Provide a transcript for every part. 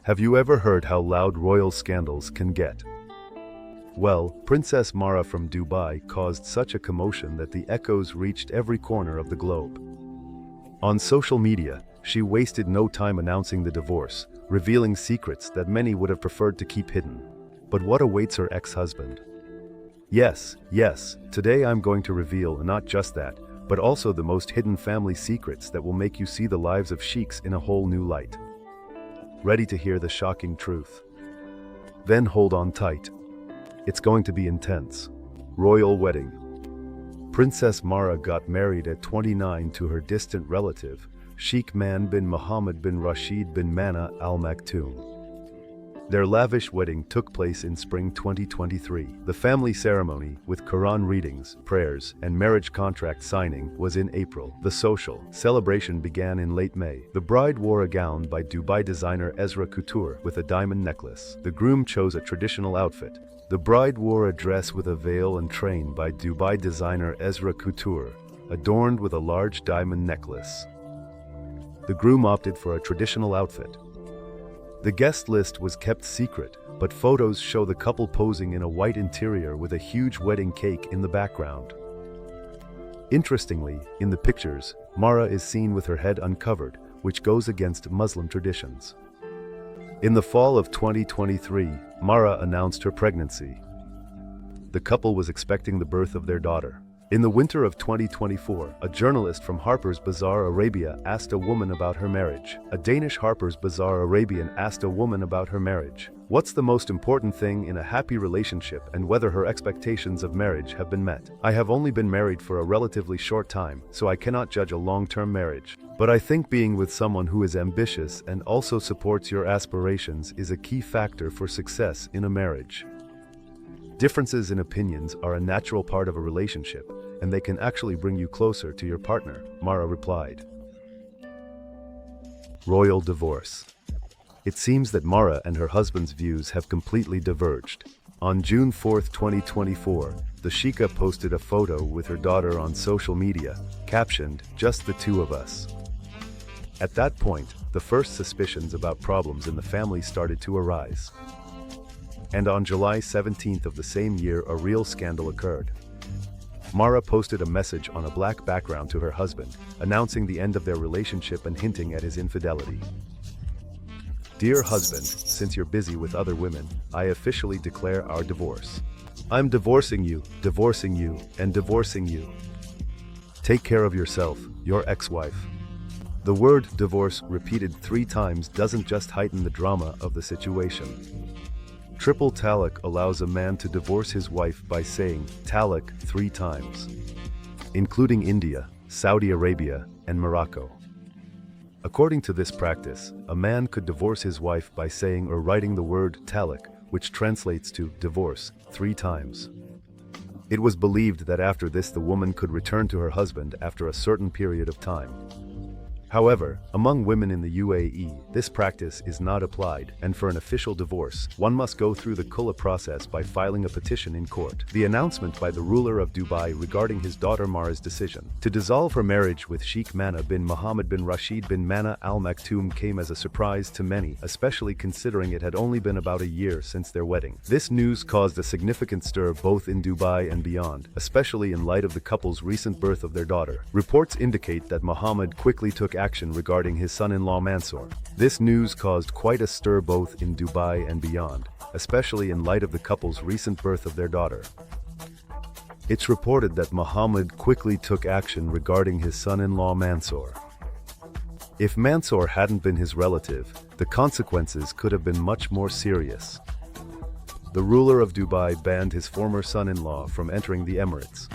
Have you ever heard how loud royal scandals can get? Well, Princess Mara from Dubai caused such a commotion that the echoes reached every corner of the globe. On social media, she wasted no time announcing the divorce, revealing secrets that many would have preferred to keep hidden. But what awaits her ex-husband? Yes, today I'm going to reveal not just that, but also the most hidden family secrets that will make you see the lives of sheiks in a whole new light. Ready to hear the shocking truth? Then hold on tight. It's going to be intense. Royal wedding. Princess Mara got married at 29 to her distant relative, Sheikh Mohammed bin Rashid bin Mana Al Maktoum. Their lavish wedding took place in spring 2023. The family ceremony, with Quran readings, prayers, and marriage contract signing, was in April. The social celebration began in late May. The bride wore a gown by Dubai designer Ezra Couture with a diamond necklace. The groom chose a traditional outfit. The bride wore a dress with a veil and train by Dubai designer Ezra Couture, adorned with a large diamond necklace. The groom opted for a traditional outfit. The guest list was kept secret, but photos show the couple posing in a white interior with a huge wedding cake in the background. Interestingly, in the pictures, Mara is seen with her head uncovered, which goes against Muslim traditions. In the fall of 2023, Mara announced her pregnancy. The couple was expecting the birth of their daughter. In the winter of 2024, a journalist from Harper's Bazaar Arabia asked a woman about her marriage. A Danish Harper's Bazaar Arabian asked a woman about her marriage. What's the most important thing in a happy relationship and whether her expectations of marriage have been met? I have only been married for a relatively short time, so I cannot judge a long-term marriage. But I think being with someone who is ambitious and also supports your aspirations is a key factor for success in a marriage. Differences in opinions are a natural part of a relationship, and they can actually bring you closer to your partner, Mara replied. Royal divorce. It seems that Mara and her husband's views have completely diverged. On June 4, 2024, the Sheikha posted a photo with her daughter on social media, captioned, "Just the two of us." At that point, the first suspicions about problems in the family started to arise. And on July 17th of the same year, a real scandal occurred. Mara posted a message on a black background to her husband, announcing the end of their relationship and hinting at his infidelity. "Dear husband, since you're busy with other women, I officially declare our divorce. I'm divorcing you, and divorcing you. Take care of yourself, your ex-wife." The word divorce repeated 3 times doesn't just heighten the drama of the situation. Triple talaq allows a man to divorce his wife by saying talaq 3 times, including India, Saudi Arabia, and Morocco. According to this practice, a man could divorce his wife by saying or writing the word talaq, which translates to divorce, 3 times. It was believed that after this the woman could return to her husband after a certain period of time. However, among women in the UAE, this practice is not applied, and for an official divorce, one must go through the Khula process by filing a petition in court. The announcement by the ruler of Dubai regarding his daughter Mara's decision to dissolve her marriage with Sheikh Mohammed bin Rashid bin Mana Al Maktoum came as a surprise to many, especially considering it had only been about a year since their wedding. This news caused a significant stir both in Dubai and beyond, especially in light of the couple's recent birth of their daughter. Reports indicate that Mohammed quickly took action regarding his son-in-law Mansour. This news caused quite a stir both in Dubai and beyond, especially in light of the couple's recent birth of their daughter. It's reported that Mohammed quickly took action regarding his son-in-law Mansour. If Mansour hadn't been his relative, the consequences could have been much more serious. The ruler of Dubai banned his former son-in-law from entering the Emirates.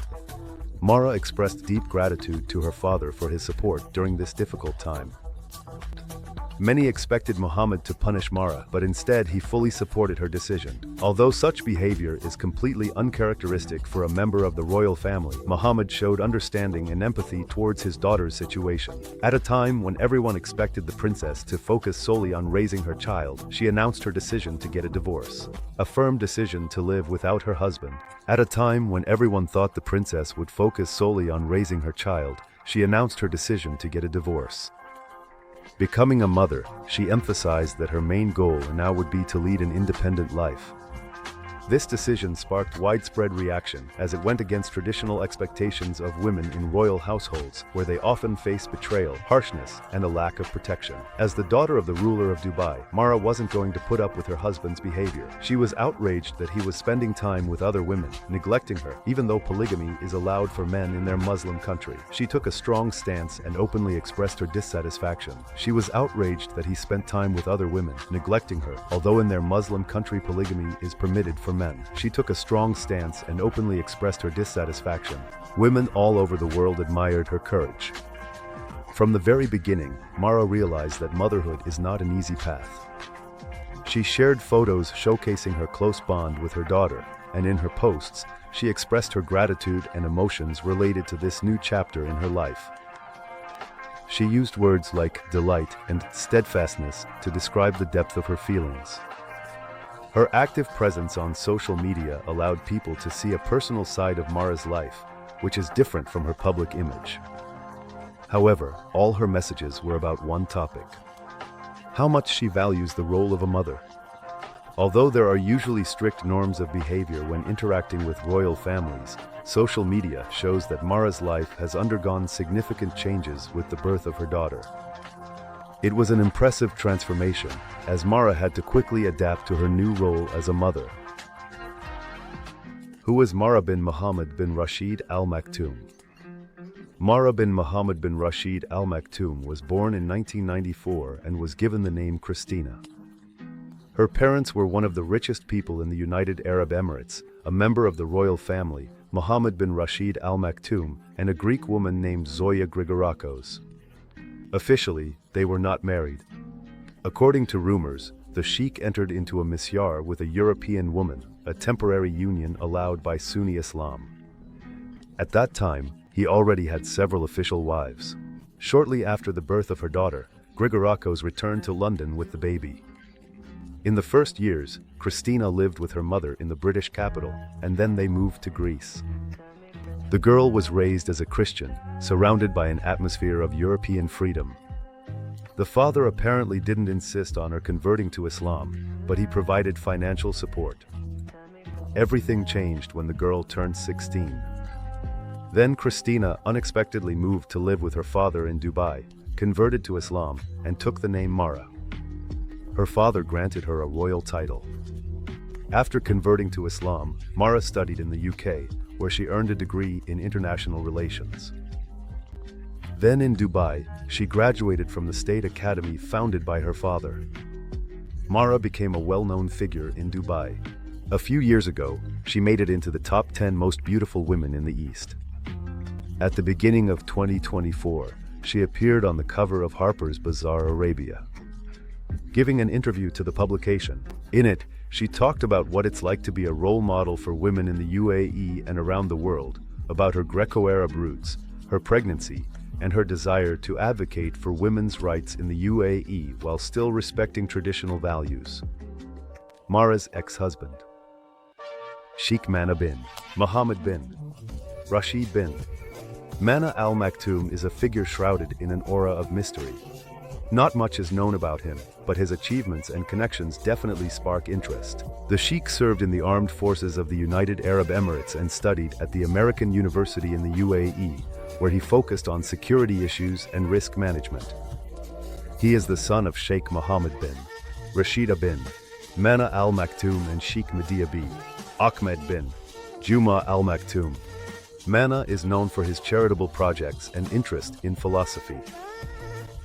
Mara expressed deep gratitude to her father for his support during this difficult time. Many expected Mohammed to punish Mara, but instead he fully supported her decision. Although such behavior is completely uncharacteristic for a member of the royal family, Mohammed showed understanding and empathy towards his daughter's situation. At a time when everyone expected the princess to focus solely on raising her child, she announced her decision to get a divorce. A firm decision to live without her husband. At a time when everyone thought the princess would focus solely on raising her child, she announced her decision to get a divorce. Becoming a mother, she emphasized that her main goal now would be to lead an independent life. This decision sparked widespread reaction as it went against traditional expectations of women in royal households, where they often face betrayal, harshness, and a lack of protection. As the daughter of the ruler of Dubai, Mara wasn't going to put up with her husband's behavior. She was outraged that he was spending time with other women, neglecting her, even though polygamy is allowed for men in their Muslim country. She took a strong stance and openly expressed her dissatisfaction. She was outraged that he spent time with other women, neglecting her, although in their Muslim country polygamy is permitted for men. She took a strong stance and openly expressed her dissatisfaction. Women all over the world admired her courage. From the very beginning, Mara realized that motherhood is not an easy path. She shared photos showcasing her close bond with her daughter, and in her posts, she expressed her gratitude and emotions related to this new chapter in her life. She used words like delight and steadfastness to describe the depth of her feelings. Her active presence on social media allowed people to see a personal side of Mara's life, which is different from her public image. However, all her messages were about one topic: how much she values the role of a mother. Although there are usually strict norms of behavior when interacting with royal families, social media shows that Mara's life has undergone significant changes with the birth of her daughter. It was an impressive transformation, as Mara had to quickly adapt to her new role as a mother. Who was Mara bin Mohammed bin Rashid Al Maktoum? Mara bin Mohammed bin Rashid Al Maktoum was born in 1994 and was given the name Christina. Her parents were one of the richest people in the United Arab Emirates, a member of the royal family, Mohammed bin Rashid Al Maktoum, and a Greek woman named Zoya Grigorakos. Officially, they were not married. According to rumors, the sheikh entered into a misyar with a European woman, a temporary union allowed by Sunni Islam. At that time, he already had several official wives. Shortly after the birth of her daughter, Grigorakos returned to London with the baby. In the first years, Christina lived with her mother in the British capital, and then they moved to Greece. The girl was raised as a Christian, surrounded by an atmosphere of European freedom. The father apparently didn't insist on her converting to Islam, but he provided financial support. Everything changed when the girl turned 16. Then Christina unexpectedly moved to live with her father in Dubai, converted to Islam, and took the name Mara. Her father granted her a royal title. After converting to Islam, Mara studied in the UK, where she earned a degree in international relations. Then in Dubai, she graduated from the State Academy founded by her father. Mara became a well-known figure in Dubai. A few years ago, she made it into the top 10 most beautiful women in the East. At the beginning of 2024, she appeared on the cover of Harper's Bazaar Arabia, giving an interview to the publication. In it, she talked about what it's like to be a role model for women in the UAE and around the world, about her Greco-Arab roots, her pregnancy, and her desire to advocate for women's rights in the UAE while still respecting traditional values. Mara's ex-husband: Sheikh Mana bin Mohammed bin Rashid bin Mana Al Maktoum is a figure shrouded in an aura of mystery. Not much is known about him, but his achievements and connections definitely spark interest. The Sheikh served in the armed forces of the United Arab Emirates and studied at the American University in the UAE, where he focused on security issues and risk management. He is the son of Sheikh Mohammed bin Rashida bin Mana Al Maktoum and Sheikh Medea bin Ahmed bin Juma Al Maktoum. Mana is known for his charitable projects and interest in philosophy.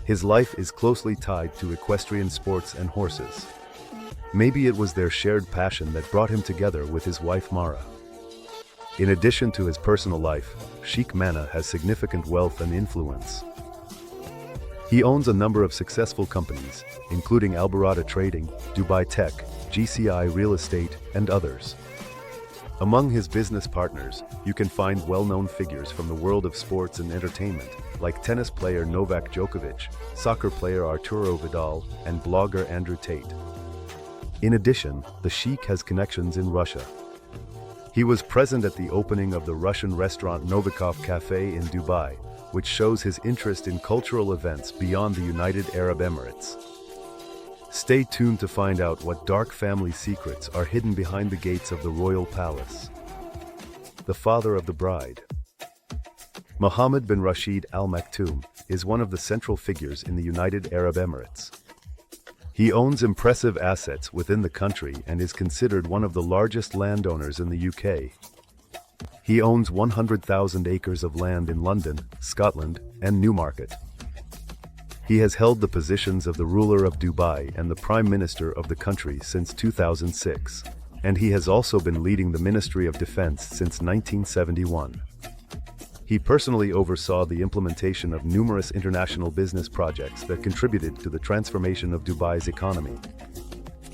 His life is closely tied to equestrian sports and horses. Maybe it was their shared passion that brought him together with his wife Mara. In addition to his personal life, Sheikh Mana has significant wealth and influence. He owns a number of successful companies, including Albarada Trading, Dubai Tech, GCI Real Estate, and others. Among his business partners, you can find well-known figures from the world of sports and entertainment, like tennis player Novak Djokovic, soccer player Arturo Vidal, and blogger Andrew Tate. In addition, the Sheikh has connections in Russia. He was present at the opening of the Russian restaurant Novikov Cafe in Dubai, which shows his interest in cultural events beyond the United Arab Emirates. Stay tuned to find out what dark family secrets are hidden behind the gates of the royal palace. The father of the bride. Mohammed bin Rashid Al Maktoum is one of the central figures in the United Arab Emirates. He owns impressive assets within the country and is considered one of the largest landowners in the UK. He owns 100,000 acres of land in London, Scotland, and Newmarket. He has held the positions of the ruler of Dubai and the Prime Minister of the country since 2006, and he has also been leading the Ministry of Defense since 1971. He personally oversaw the implementation of numerous international business projects that contributed to the transformation of Dubai's economy.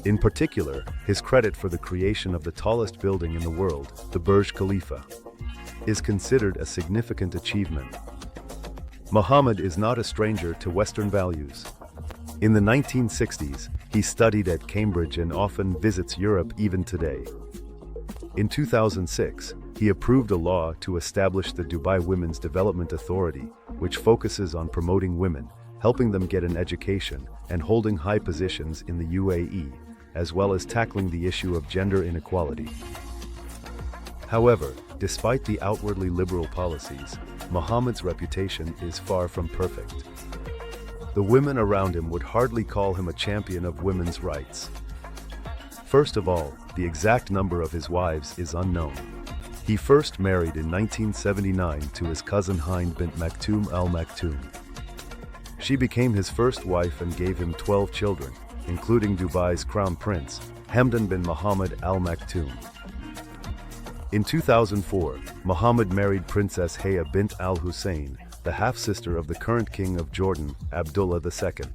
In particular, his credit for the creation of the tallest building in the world, the Burj Khalifa, is considered a significant achievement. Mohammed is not a stranger to Western values. In the 1960s, he studied at Cambridge and often visits Europe even today. In 2006, he approved a law to establish the Dubai Women's Development Authority, which focuses on promoting women, helping them get an education, and holding high positions in the UAE, as well as tackling the issue of gender inequality. However, despite the outwardly liberal policies, Mohammed's reputation is far from perfect. The women around him would hardly call him a champion of women's rights. First of all, the exact number of his wives is unknown. He first married in 1979 to his cousin Hind bint Maktoum Al Maktoum. She became his first wife and gave him 12 children, including Dubai's crown prince, Hamdan bin Mohammed Al Maktoum. In 2004, Mohammed married Princess Haya bint Al Hussein, the half-sister of the current king of Jordan, Abdullah II.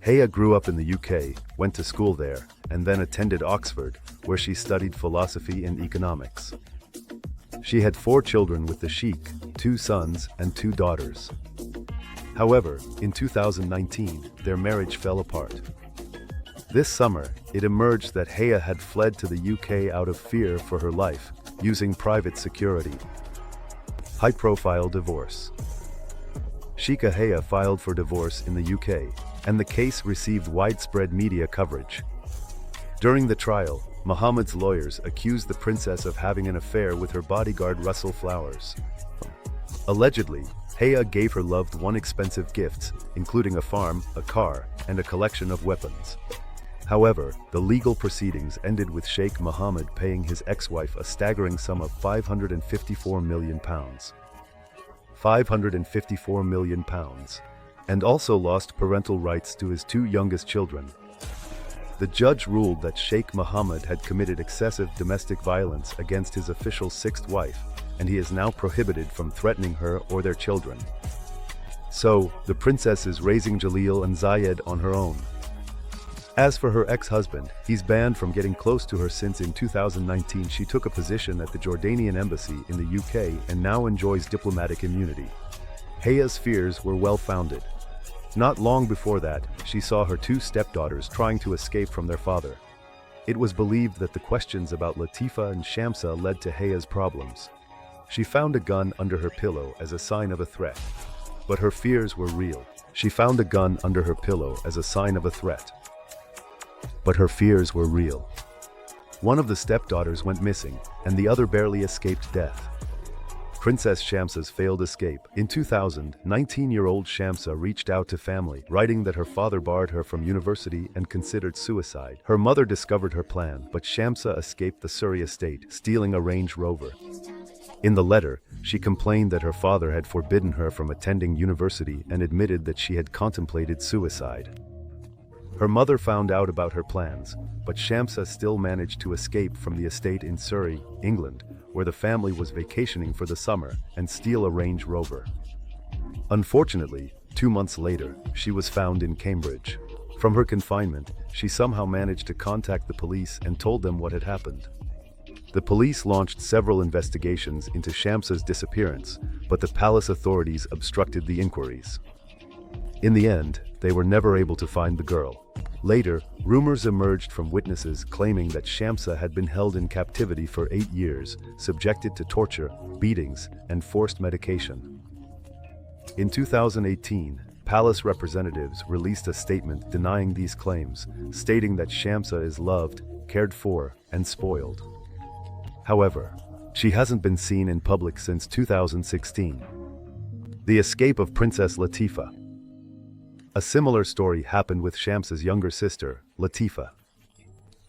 Haya grew up in the UK, went to school there, and then attended Oxford, where she studied philosophy and economics. She had 4 children with the Sheikh, 2 sons and 2 daughters. However, in 2019, their marriage fell apart. This summer, it emerged that Haya had fled to the UK out of fear for her life, using private security. High-profile divorce. Sheikha Haya filed for divorce in the UK, and the case received widespread media coverage. During the trial, Mohammed's lawyers accused the princess of having an affair with her bodyguard Russell Flowers. Allegedly, Haya gave her loved one expensive gifts, including a farm, a car, and a collection of weapons. However, the legal proceedings ended with Sheikh Mohammed paying his ex-wife a staggering sum of £554 million. £554 million, and also lost parental rights to his 2 youngest children. The judge ruled that Sheikh Mohammed had committed excessive domestic violence against his official 6th wife, and he is now prohibited from threatening her or their children. So, the princess is raising Jalil and Zayed on her own. As for her ex-husband, he's banned from getting close to her since in 2019 she took a position at the Jordanian embassy in the UK and now enjoys diplomatic immunity. Haya's fears were well-founded. Not long before that, she saw her 2 stepdaughters trying to escape from their father. It was believed that the questions about Latifa and Shamsa led to Haya's problems. She found a gun under her pillow as a sign of a threat. But her fears were real. She found a gun under her pillow as a sign of a threat. But her fears were real. One of the stepdaughters went missing, and the other barely escaped death. Princess Shamsa's failed escape. In 2000, 19-year-old Shamsa reached out to family, writing that her father barred her from university and considered suicide. Her mother discovered her plan, but Shamsa escaped the Surrey estate, stealing a Range Rover. In the letter, she complained that her father had forbidden her from attending university and admitted that she had contemplated suicide. Her mother found out about her plans, but Shamsa still managed to escape from the estate in Surrey, England, where the family was vacationing for the summer, and steal a Range Rover. Unfortunately, 2 months later, she was found in Cambridge. From her confinement, she somehow managed to contact the police and told them what had happened. The police launched several investigations into Shamsa's disappearance, but the palace authorities obstructed the inquiries. In the end, they were never able to find the girl. Later, rumors emerged from witnesses claiming that Shamsa had been held in captivity for 8 years, subjected to torture, beatings, and forced medication. In 2018, palace representatives released a statement denying these claims, stating that Shamsa is loved, cared for, and spoiled. However, she hasn't been seen in public since 2016. The escape of Princess Latifa. A similar story happened with Shamsa's younger sister, Latifa.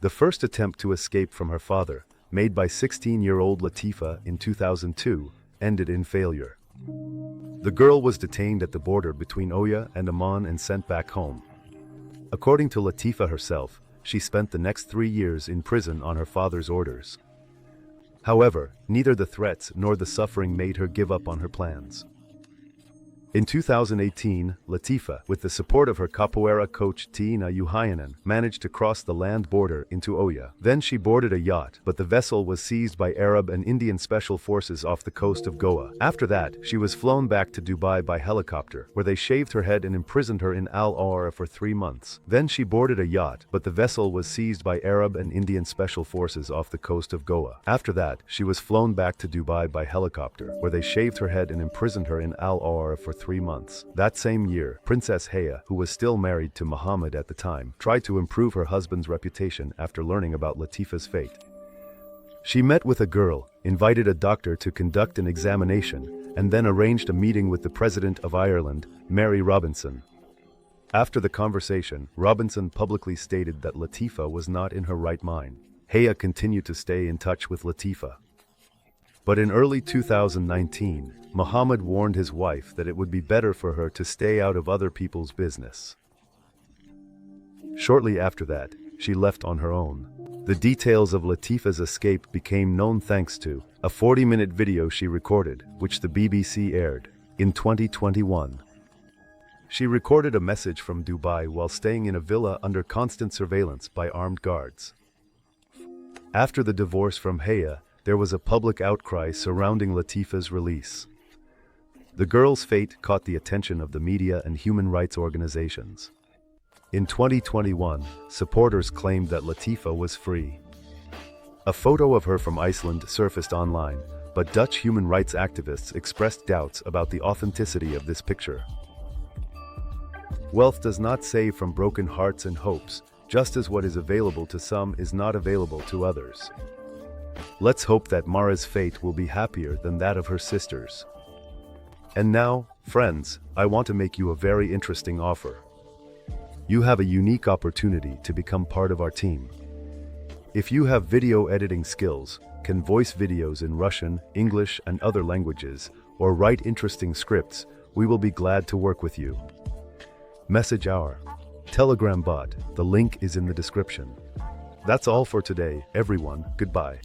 The first attempt to escape from her father, made by 16-year-old Latifa in 2002, ended in failure. The girl was detained at the border between Oya and Amman and sent back home. According to Latifa herself, she spent the next 3 years in prison on her father's orders. However, neither the threats nor the suffering made her give up on her plans. In 2018, Latifa, with the support of her capoeira coach Tiina Yuhayanen, managed to cross the land border into Oya. Then she boarded a yacht, but the vessel was seized by Arab and Indian special forces off the coast of Goa. After that, she was flown back to Dubai by helicopter, where they shaved her head and imprisoned her in Al Awara for 3 months. Then she boarded a yacht, but the vessel was seized by Arab and Indian special forces off the coast of Goa. After that, she was flown back to Dubai by helicopter, where they shaved her head and imprisoned her in Al Awara for 3 months. That same year, Princess Heya, who was still married to Mohammed at the time, tried to improve her husband's reputation after learning about Latifa's fate. She met with a girl, invited a doctor to conduct an examination, and then arranged a meeting with the President of Ireland, Mary Robinson. After the conversation, Robinson publicly stated that Latifa was not in her right mind. Heya continued to stay in touch with Latifa. But in early 2019, Mohammed warned his wife that it would be better for her to stay out of other people's business. Shortly after that, she left on her own. The details of Latifa's escape became known thanks to a 40-minute video she recorded, which the BBC aired in 2021. She recorded a message from Dubai while staying in a villa under constant surveillance by armed guards. After the divorce from Heya, there was a public outcry surrounding Latifa's release. The girl's fate caught the attention of the media and human rights organizations. In 2021, supporters claimed that Latifa was free. A photo of her from Iceland surfaced online, but Dutch human rights activists expressed doubts about the authenticity of this picture. Wealth does not save from broken hearts and hopes, just as what is available to some is not available to others. Let's hope that Mara's fate will be happier than that of her sisters. And now, friends, I want to make you a very interesting offer. You have a unique opportunity to become part of our team. If you have video editing skills, can voice videos in Russian, English, and other languages, or write interesting scripts, we will be glad to work with you. Message our Telegram bot. The link is in the description. That's all for today, everyone. Goodbye.